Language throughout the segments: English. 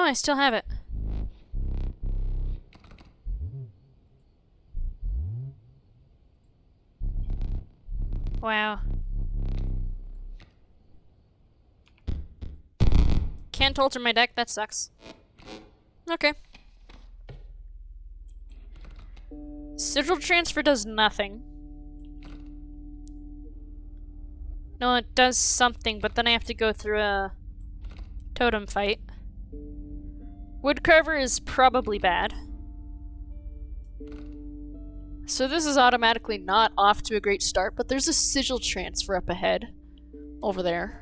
I still have it. Wow. Can't alter my deck, that sucks. Okay. Sigil transfer does nothing. No, it does something, but then I have to go through a totem fight. Woodcarver is probably bad. So this is automatically not off to a great start, but there's a sigil transfer up ahead. Over there.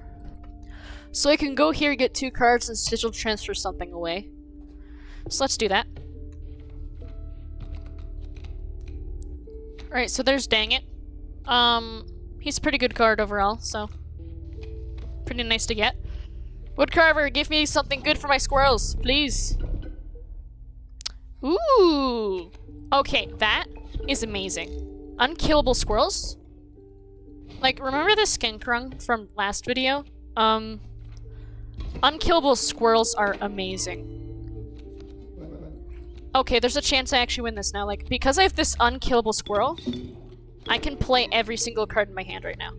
So I can go here, get 2 cards, and sigil transfer something away. So let's do that. Alright, so there's Dang It. He's a pretty good card overall, so pretty nice to get. Woodcarver, give me something good for my squirrels, please. Ooh! Okay, that is amazing. Unkillable squirrels? Like, remember the Skinkrung from last video? Unkillable squirrels are amazing. Okay, there's a chance I actually win this now. Like, because I have this unkillable squirrel, I can play every single card in my hand right now.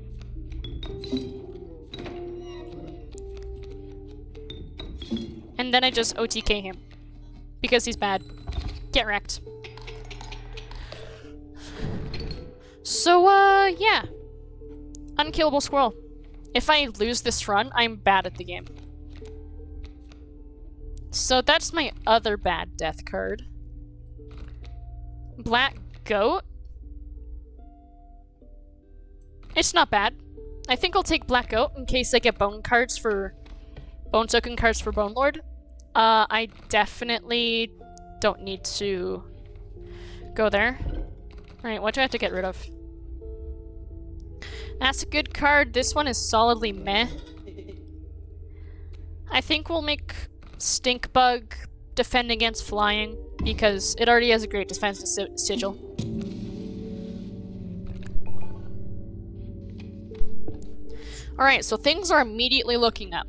And then I just OTK him. Because he's bad. Get wrecked. So, yeah. Unkillable squirrel. If I lose this run, I'm bad at the game. So that's my other bad death card. Black Goat? It's not bad. I think I'll take Black Goat in case I get bone cards for... Bone token cards for Bone Lord. I definitely don't need to go there. Alright, what do I have to get rid of? That's a good card. This one is solidly meh. I think we'll make Stink Bug defend against flying, because it already has a great defense sigil. Alright, so things are immediately looking up.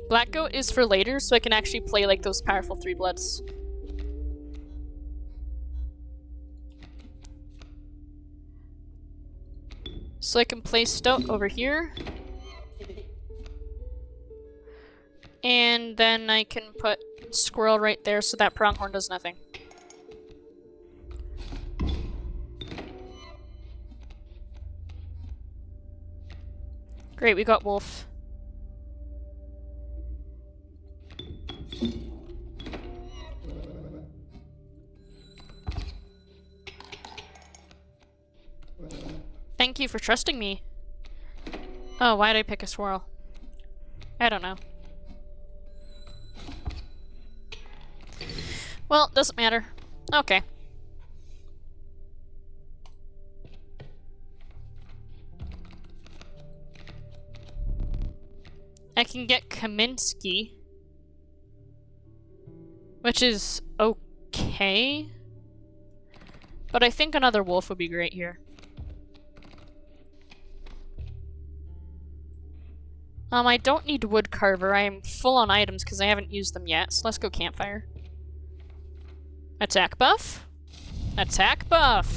Black Goat is for later, so I can actually play like those powerful 3-bloods. So I can play Stoat over here. And then I can put Squirrel right there so that Pronghorn does nothing. Great, we got Wolf. Thank you for trusting me. Oh, why did I pick a squirrel? I don't know. Well, doesn't matter. Okay. I can get Kaminsky, which is okay. But I think another wolf would be great here. I don't need Woodcarver. I am full on items because I haven't used them yet, so let's go Campfire. Attack buff? Attack buff!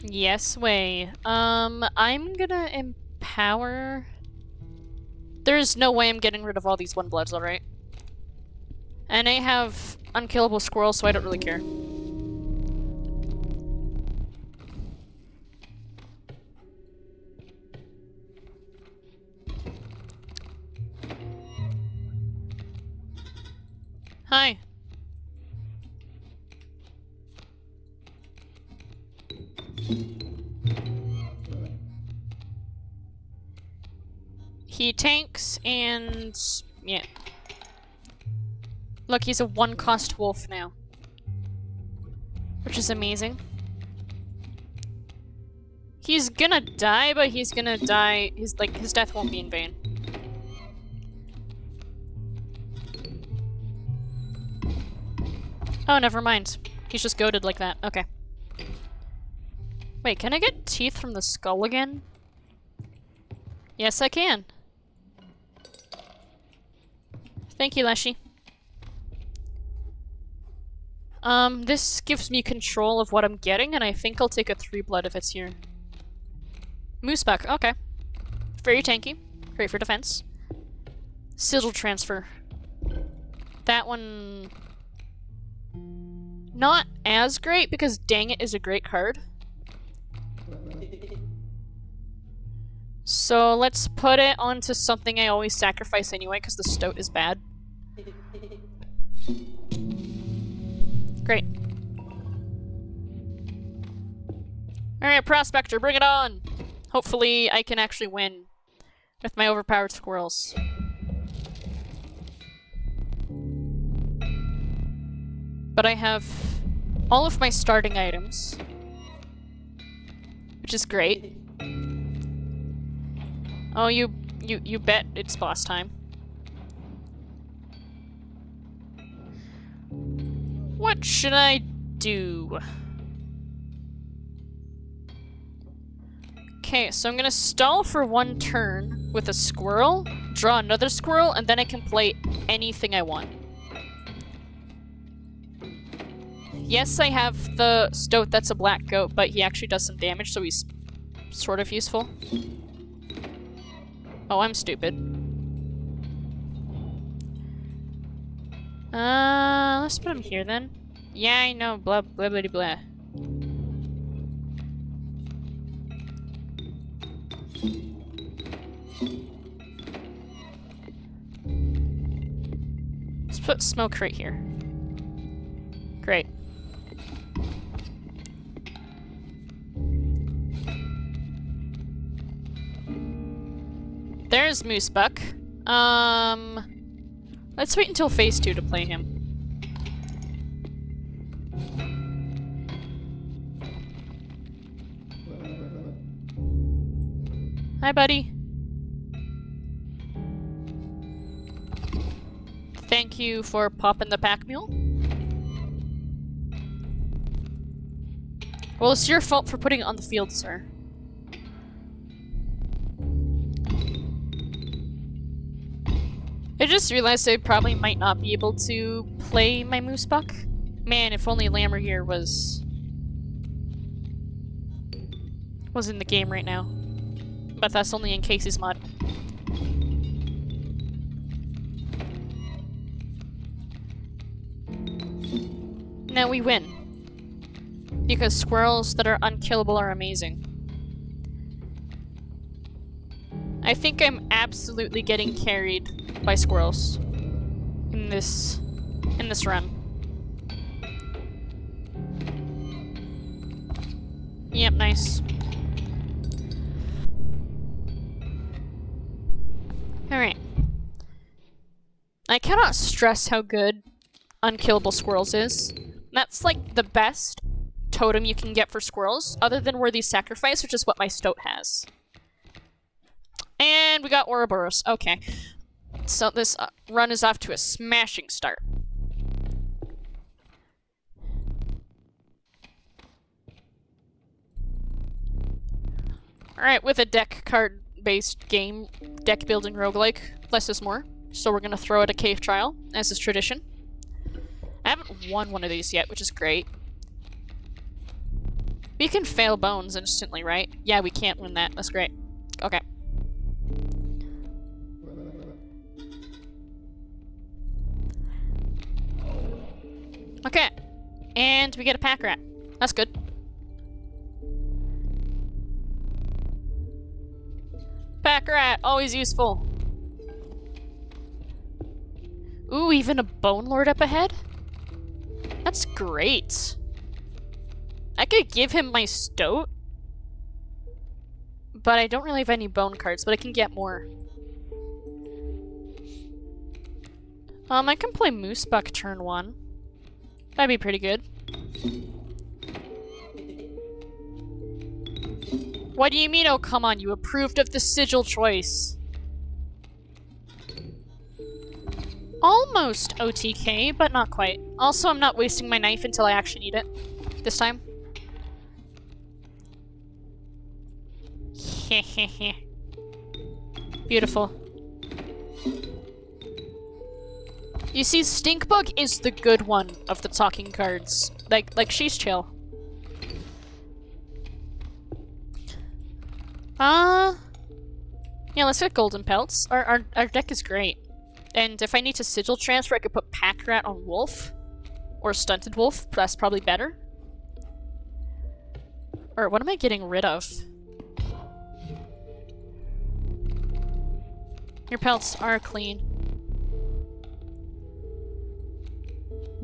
Yes way. I'm gonna empower... There's no way I'm getting rid of all these 1-bloods, alright? And I have unkillable squirrels, so I don't really care. Hi. He tanks and... yeah. Look, he's a 1-cost wolf now. Which is amazing. He's gonna die, but he's gonna die... his death won't be in vain. Oh, never mind. He's just goated like that. Okay. Wait, can I get teeth from the skull again? Yes, I can. Thank you, Leshy. This gives me control of what I'm getting, and I think I'll take a 3 blood if it's here. Moose buck, okay. Very tanky. Great for defense. Sigil transfer. That one... not as great, because Dang It is a great card. So let's put it onto something I always sacrifice anyway, because the stoat is bad. Great. Alright, Prospector, bring it on! Hopefully I can actually win with my overpowered squirrels. But I have all of my starting items, which is great. Oh, you bet it's boss time. What should I do? Okay, so I'm gonna stall for 1 turn with a squirrel, draw another squirrel, and then I can play anything I want. Yes, I have the stoat that's a black goat, but he actually does some damage, so he's sort of useful. Oh, I'm stupid. Let's put him here then. Yeah, I know, blah blah blah blah. Let's put smoke right here. Great. There's Moose Buck. Let's wait until phase 2 to play him. Hi, buddy. Thank you for popping the pack mule. Well, it's your fault for putting it on the field, sir. I just realized I probably might not be able to play my Moose Buck. Man, if only Lammer here was in the game right now. But that's only in Casey's mod. Now we win. Because squirrels that are unkillable are amazing. I think I'm absolutely getting carried by squirrels in this run. Yep, nice. Alright. I cannot stress how good unkillable squirrels is. That's like the best totem you can get for squirrels, other than Worthy Sacrifice, which is what my stoat has. And we got Ouroboros. Okay. So this run is off to a smashing start. Alright, with a deck card-based game, deck building roguelike, less is more. So we're gonna throw out a cave trial, as is tradition. I haven't won one of these yet, which is great. We can fail bones instantly, right? Yeah, we can't win that. That's great. Okay. Okay. And we get a pack rat. That's good. Pack rat, always useful. Ooh, even a Bone Lord up ahead? That's great. I could give him my stoat, but I don't really have any bone cards, but I can get more. I can play Moose Buck turn 1. That'd be pretty good. What do you mean, oh come on, you approved of the sigil choice? Almost OTK, but not quite. Also, I'm not wasting my knife until I actually need it. This time. Beautiful. You see, Stinkbug is the good one of the talking cards. Like she's chill. Yeah, let's get golden pelts. Our deck is great. And if I need to sigil transfer, I could put Pack Rat on Wolf. Or Stunted Wolf. That's probably better. Or what am I getting rid of? Your pelts are clean.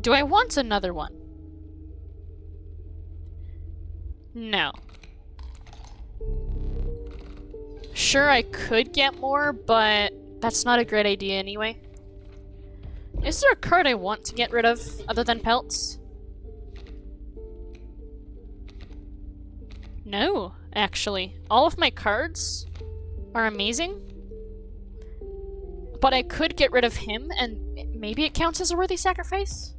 Do I want another one? No. Sure, I could get more, but that's not a great idea anyway. Is there a card I want to get rid of other than pelts? No, actually. All of my cards are amazing. But I could get rid of him, and maybe it counts as a worthy sacrifice?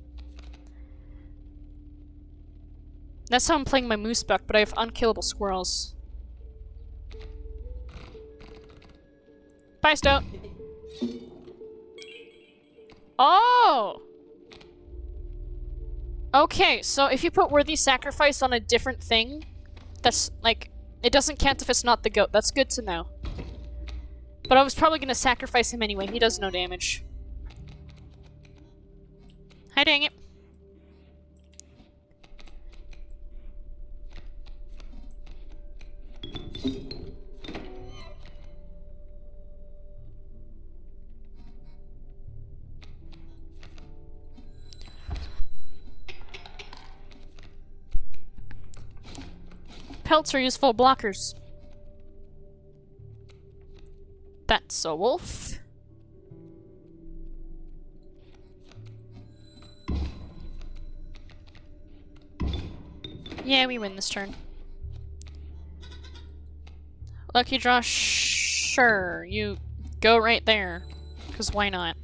That's how I'm playing my moose buck, but I have unkillable squirrels. Bye, Stout. Oh! Okay, so if you put worthy sacrifice on a different thing, that's, like, it doesn't count if it's not the goat. That's good to know. But I was probably gonna sacrifice him anyway. He does no damage. Hi, dang it. Pelts are useful blockers. That's a wolf. Yeah, we win this turn. Lucky draw, sure. You go right there. Because why not?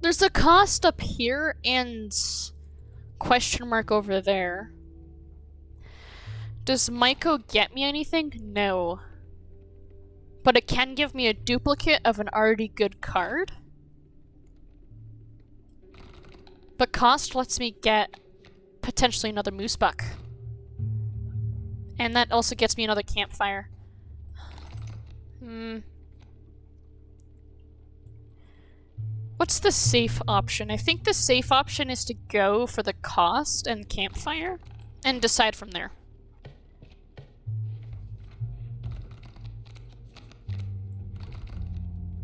There's a cost up here and question mark over there. Does Maiko get me anything? No. But it can give me a duplicate of an already good card. But cost lets me get potentially another moose buck. And that also gets me another campfire. What's the safe option? I think the safe option is to go for the cost and campfire and decide from there.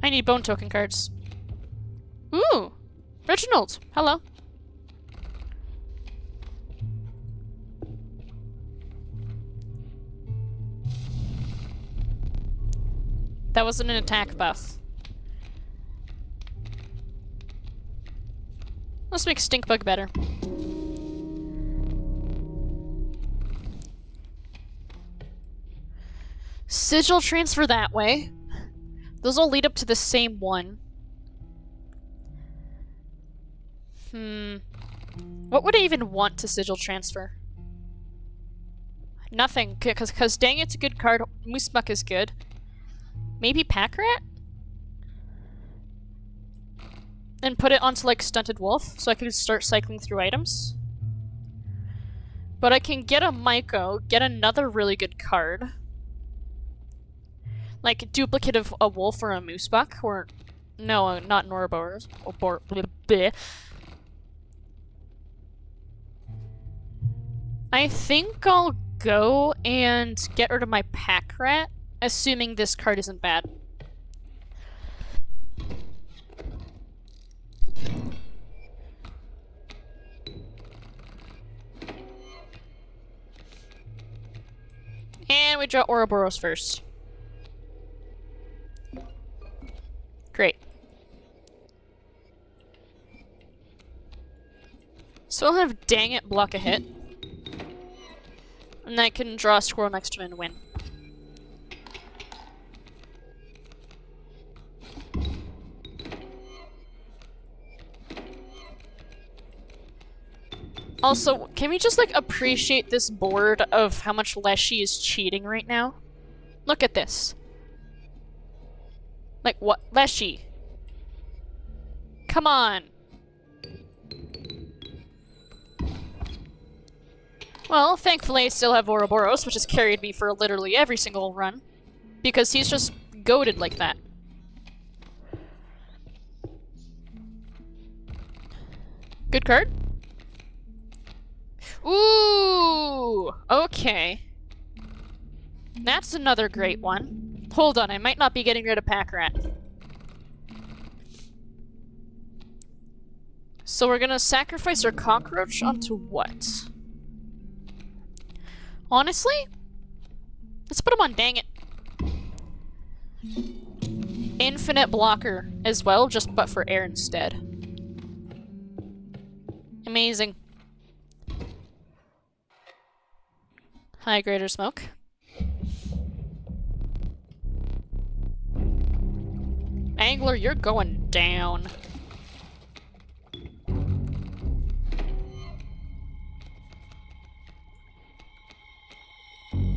I need bone token cards. Ooh! Reginald! Hello. That wasn't an attack buff. Let's make Stinkbug better. Sigil transfer that way. Those all lead up to the same one. What would I even want to sigil transfer? Nothing, because dang, it's a good card. Moose Buck is good. Maybe Pack Rat? And put it onto, like, Stunted Wolf, so I can start cycling through items. But I can get a Maiko, get another really good card. Like, a duplicate of a wolf or a moose buck, or... No, not Noroboros. I think I'll go and get rid of my Pack Rat, assuming this card isn't bad. And we draw Ouroboros first. Great. So I'll have Dang It block a hit. And I can draw a squirrel next to him and win. Also, can we just, like, appreciate this board of how much Leshy is cheating right now? Look at this. Like, what? Leshy. Come on. Well, thankfully I still have Ouroboros, which has carried me for literally every single run. Because he's just goated like that. Good card. Ooh! Okay. That's another great one. Hold on, I might not be getting rid of Pack Rat. So we're gonna sacrifice our cockroach onto what? Honestly? Let's put him on Dang It. Infinite blocker as well, but for air instead. Amazing. Hi, Greater Smoke. Angler, you're going down.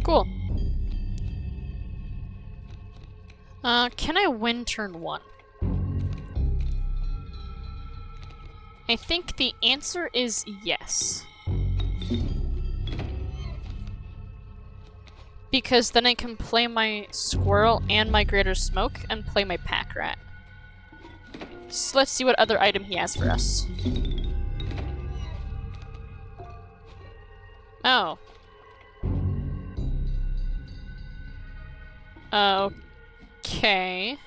Cool. Can I win turn 1? I think the answer is yes. Because then I can play my squirrel and my Greater Smoke and play my Pack Rat. So let's see what other item he has for us. Oh. Okay.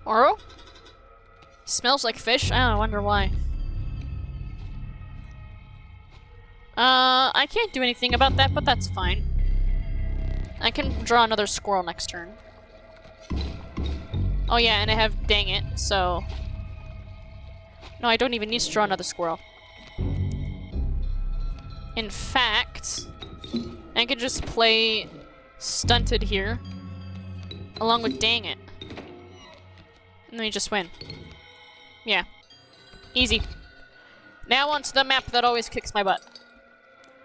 Oro? Smells like fish? I wonder why. I can't do anything about that, but that's fine. I can draw another squirrel next turn. Oh yeah, and I have Dang It, so... No, I don't even need to draw another squirrel. In fact, I could just play Stunted here, along with Dang It. And then we just win. Yeah. Easy. Now onto the map that always kicks my butt.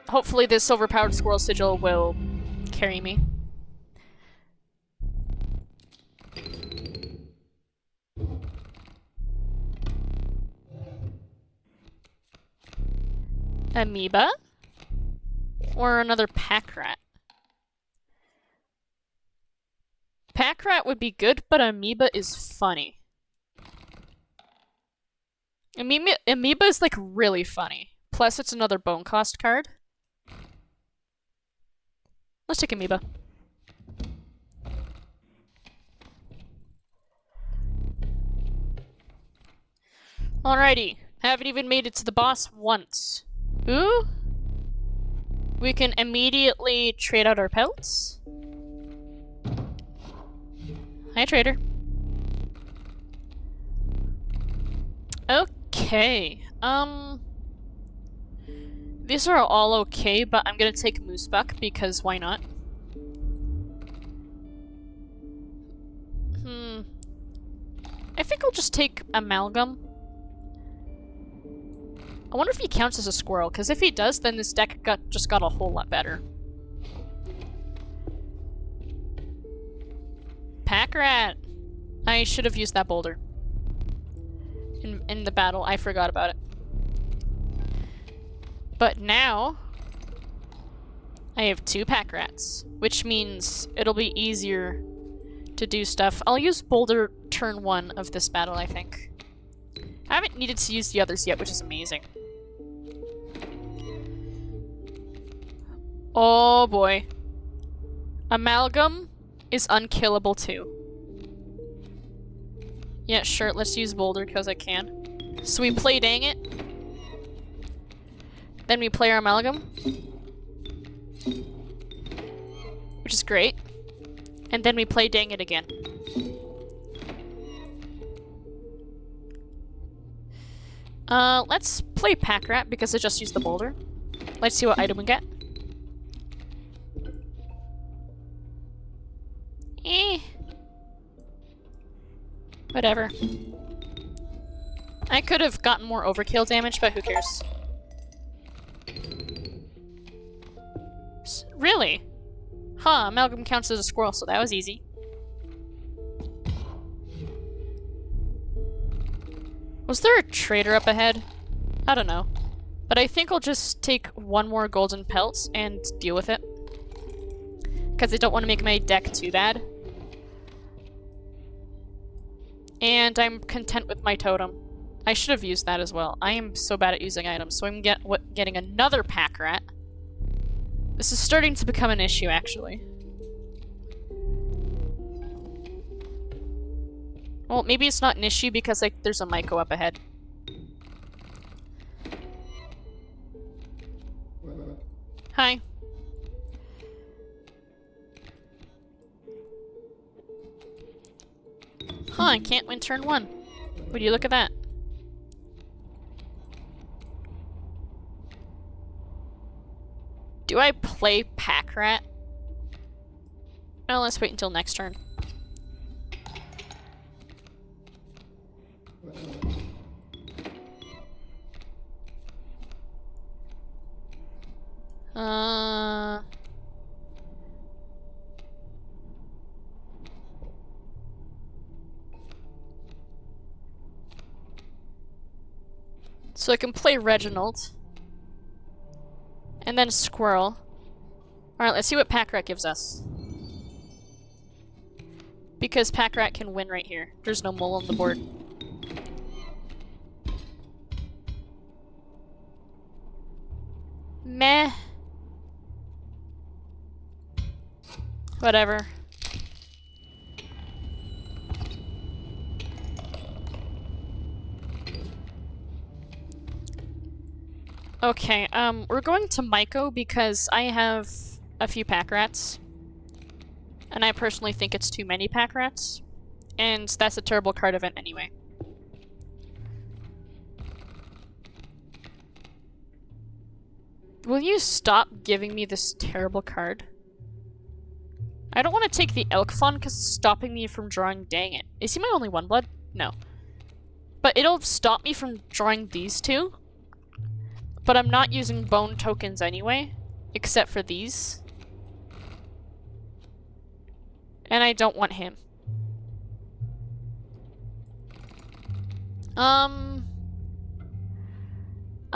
Hopefully this overpowered squirrel sigil will carry me. Amoeba? Or another Pack Rat? Pack Rat would be good, but Amoeba is funny. Amoeba is, like, really funny. Plus, it's another bone cost card. Let's take Amoeba. Alrighty. Haven't even made it to the boss once. Ooh? We can immediately trade out our pelts. Hi, trader. Okay. These are all okay, but I'm gonna take Moosebuck because why not? I think I'll just take Amalgam. I wonder if he counts as a squirrel, because if he does, then this deck just got a whole lot better. Pack Rat! I should have used that boulder. In the battle, I forgot about it. But now, I have 2 Pack Rats, which means it'll be easier to do stuff. I'll use boulder turn 1 of this battle, I think. I haven't needed to use the others yet, which is amazing. Oh boy. Amalgam is unkillable too. Yeah, sure, let's use boulder because I can. So we play Dang It. Then we play our Amalgam. Which is great. And then we play Dang It again. Let's play Pack Rat because I just used the boulder. Let's see what item we get. Eh. Whatever. I could have gotten more overkill damage, but who cares? Really? Huh, Amalgam counts as a squirrel, so that was easy. Was there a trader up ahead? I don't know. But I think I'll just take one more golden pelt and deal with it. Because I don't want to make my deck too bad. And I'm content with my totem. I should have used that as well. I am so bad at using items, so I'm getting another pack rat. This is starting to become an issue, actually. Well, maybe it's not an issue because, like, there's a Myco up ahead. Hi. Huh, I can't win turn 1. Would you look at that? Do I play Pack Rat? No, let's wait until next turn. So I can play Reginald. And then Squirrel. Alright, let's see what Pack Rat gives us. Because Pack Rat can win right here. There's no mole on the board. Meh. Whatever. Okay, we're going to Myco because I have a few pack rats. And I personally think it's too many pack rats. And that's a terrible card event anyway. Will you stop giving me this terrible card? I don't want to take the Elk Fawn because it's stopping me from drawing Dang It. Is he my only one blood? No. But it'll stop me from drawing these two. But I'm not using bone tokens anyway, except for these. And I don't want him. I'm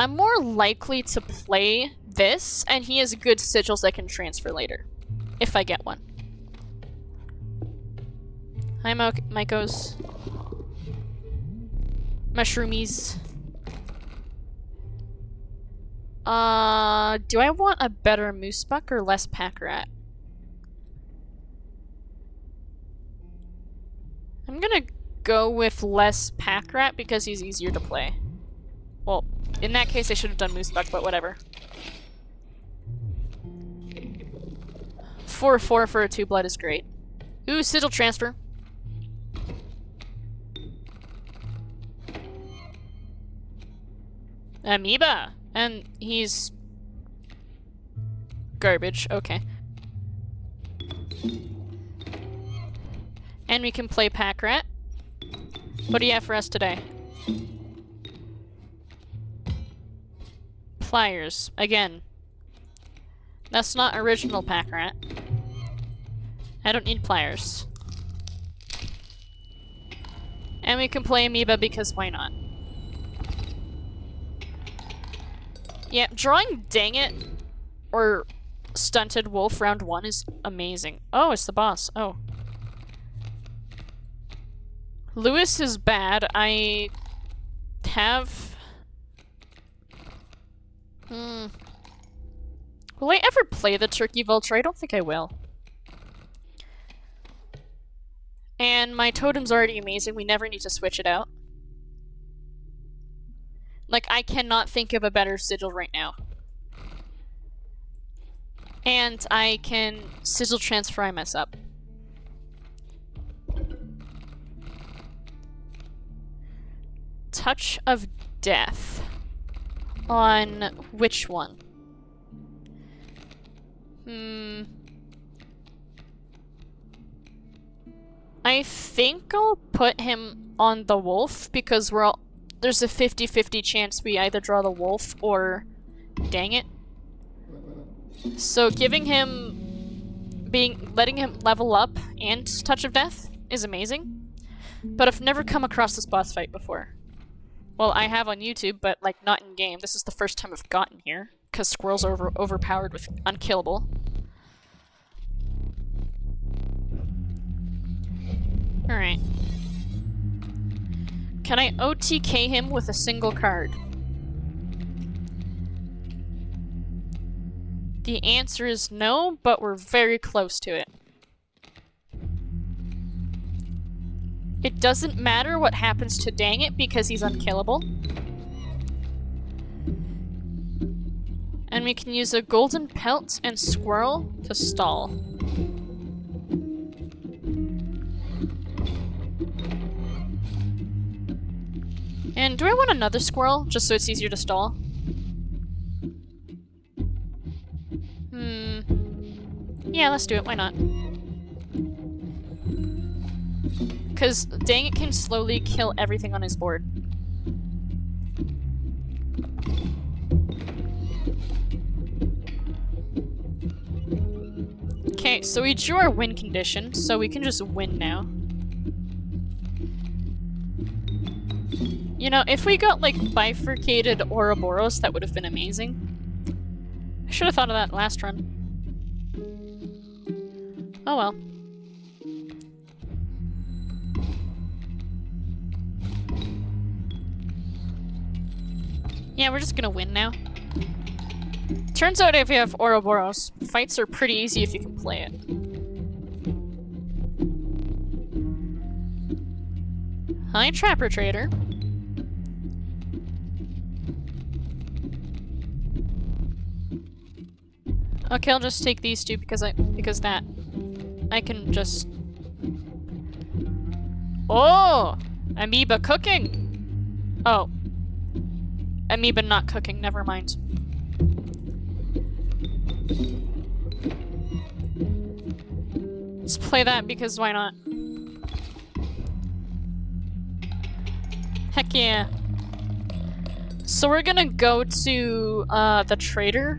more likely to play this, and he has good sigils that can transfer later. If I get one. Hi, Mycos. Mushroomies. Do I want a better moose buck or less pack rat? I'm gonna go with less pack rat because he's easier to play. Well, in that case I should have done moose buck, but whatever. 4/4 for a 2 blood is great. Ooh, sigil transfer. Amoeba! And he's... garbage, okay. And we can play Pack Rat. What do you have for us today? Pliers, again. That's not original Pack Rat. I don't need pliers. And we can play Amoeba because why not? Yeah, drawing Dang It or Stunted Wolf round 1 is amazing. Oh, it's the boss. Oh. Lewis is bad. I have... Will I ever play the Turkey Vulture? I don't think I will. And my totem's already amazing. We never need to switch it out. Like, I cannot think of a better sigil right now. And I can sigil transfer I mess up. Touch of Death. On which one? I think I'll put him on the wolf because there's a 50-50 chance we either draw the wolf or dang it. So letting him level up and Touch of Death is amazing. But I've never come across this boss fight before. Well, I have on YouTube, but like not in game. This is the first time I've gotten here because squirrels are overpowered with unkillable. Alright. Can I OTK him with a single card? The answer is no, but we're very close to it. It doesn't matter what happens to Dang It because he's unkillable. And we can use a golden pelt and squirrel to stall. And do I want another squirrel just so it's easier to stall? Yeah, let's do it. Why not? Because Dang It can slowly kill everything on his board. Okay, so we drew our win condition, so we can just win now. You know, if we got, like, bifurcated Ouroboros, that would have been amazing. I should have thought of that last run. Oh well. Yeah, we're just gonna win now. Turns out if you have Ouroboros, fights are pretty easy if you can play it. Hi, Trapper Trader. Okay, I'll just take these two because that I can just. Oh, amoeba cooking. Oh, amoeba not cooking. Never mind. Let's play that because why not? Heck yeah. So we're gonna go to the trader,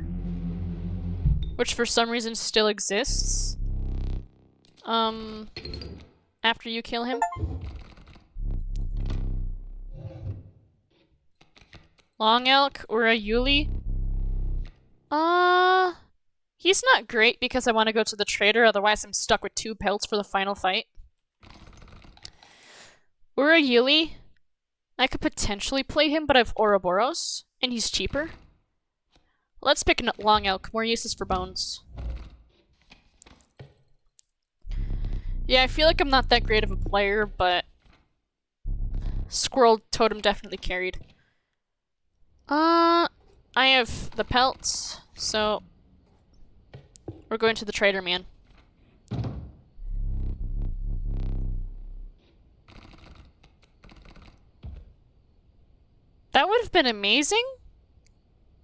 which for some reason still exists. After you kill him. Long elk or a Yuli? He's not great because I want to go to the trader, otherwise I'm stuck with 2 pelts for the final fight. Or a Yuli? I could potentially play him, but I have Ouroboros, and he's cheaper. Let's pick a long elk, more uses for bones. Yeah, I feel like I'm not that great of a player, but Squirrel Totem definitely carried. I have the pelts, so we're going to the trader man. That would have been amazing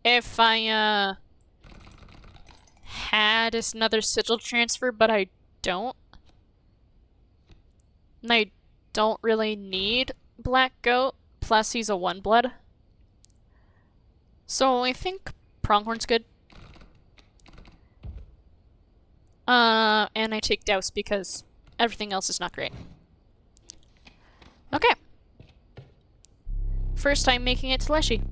if I had another sigil transfer, but I don't. And I don't really need Black Goat, plus he's a 1-blood. So I think Pronghorn's good. And I take Douse because everything else is not great. Okay. First time making it to Leshy.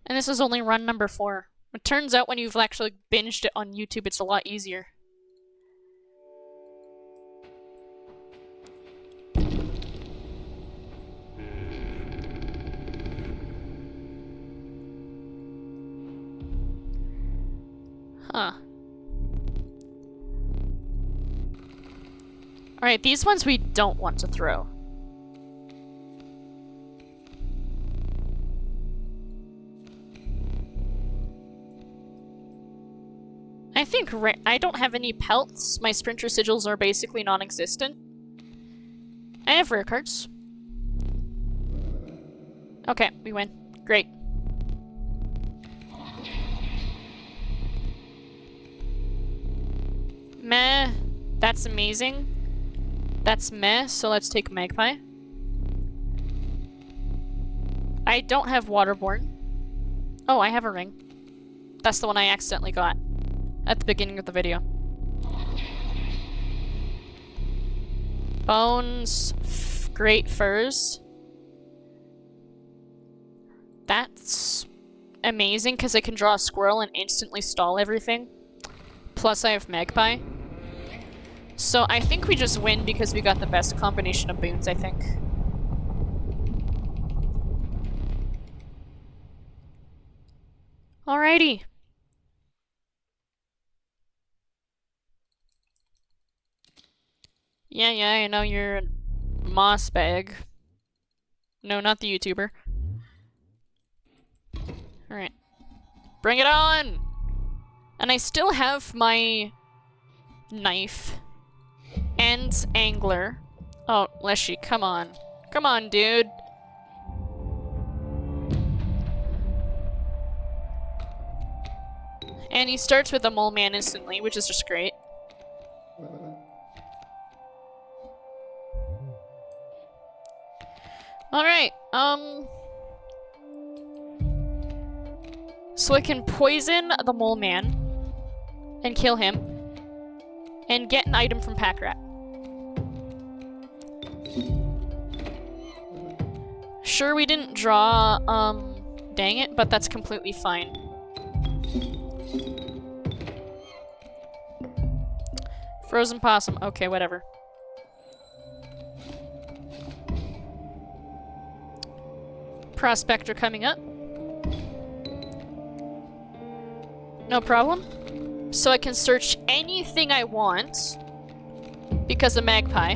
And this is only run number 4. It turns out when you've actually binged it on YouTube, it's a lot easier. Huh. Alright, these ones we don't want to throw. I think I don't have any pelts. My Sprinter Sigils are basically non-existent. I have rare cards. Okay, we win. Great. Meh. That's amazing. That's meh, so let's take Magpie. I don't have Waterborne. Oh, I have a ring. That's the one I accidentally got at the beginning of the video. Bones. Great furs. That's amazing because I can draw a squirrel and instantly stall everything. Plus I have Magpie. So I think we just win because we got the best combination of boons, I think. Alrighty. Yeah, I know you're a moss bag. No, not the YouTuber. Alright. Bring it on! And I still have my knife and angler. Oh, Leshy, come on. Come on, dude. And he starts with a mole man instantly, which is just great. Alright, so I can poison the mole man and kill him and get an item from Pack Rat. Sure, we didn't draw, dang it, but that's completely fine. Frozen possum. Okay, whatever. Prospector coming up. No problem. So I can search anything I want because of Magpie.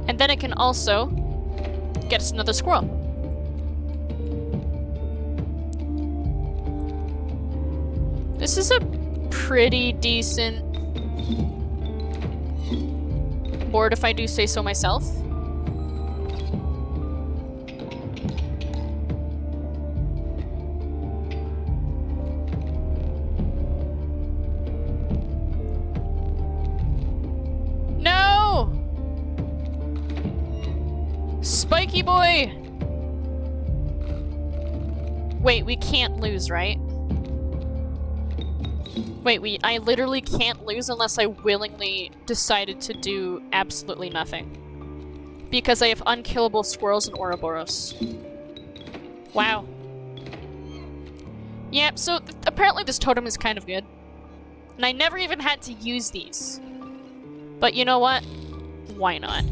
And then I can also get us another squirrel. This is a pretty decent board, if I do say so myself. No! Spiky boy! Wait, we can't lose, right? Wait, I literally can't lose unless I willingly decided to do absolutely nothing. Because I have unkillable squirrels and Ouroboros. Wow. Yeah, so apparently this totem is kind of good. And I never even had to use these. But you know what? Why not?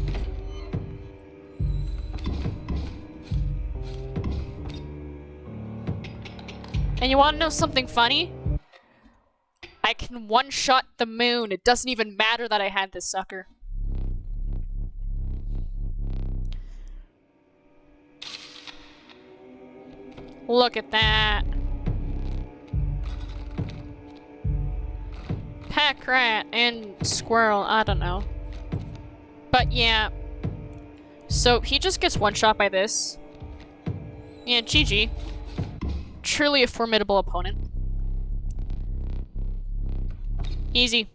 And you wanna know something funny? I can one-shot the moon. It doesn't even matter that I had this sucker. Look at that. Pack rat and squirrel, I don't know. But yeah. So he just gets one-shot by this. Yeah, GG. Truly a formidable opponent. Easy.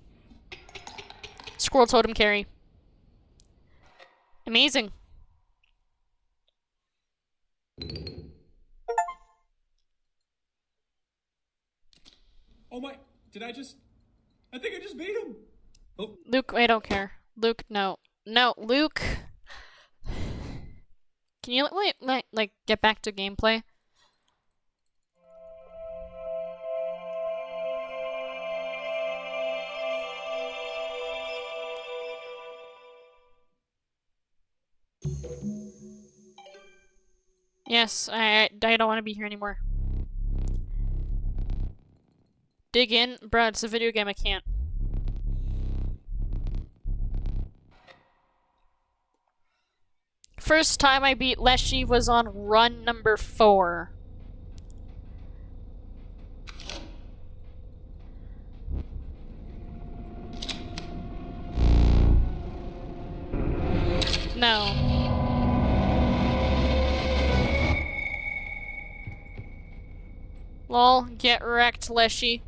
Squirrel totem carry. Amazing. Oh my, I think I just beat him. Oh. Luke, I don't care. Luke, no. No, Luke. Can you, like, get back to gameplay? Yes, I don't want to be here anymore. Dig in? Bruh, it's a video game, I can't. First time I beat Leshy was on run number 4. No. Lol, get wrecked, Leshy.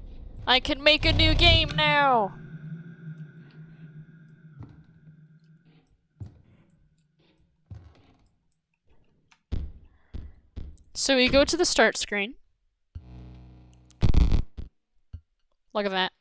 I can make a new game now! So we go to the start screen. Look at that.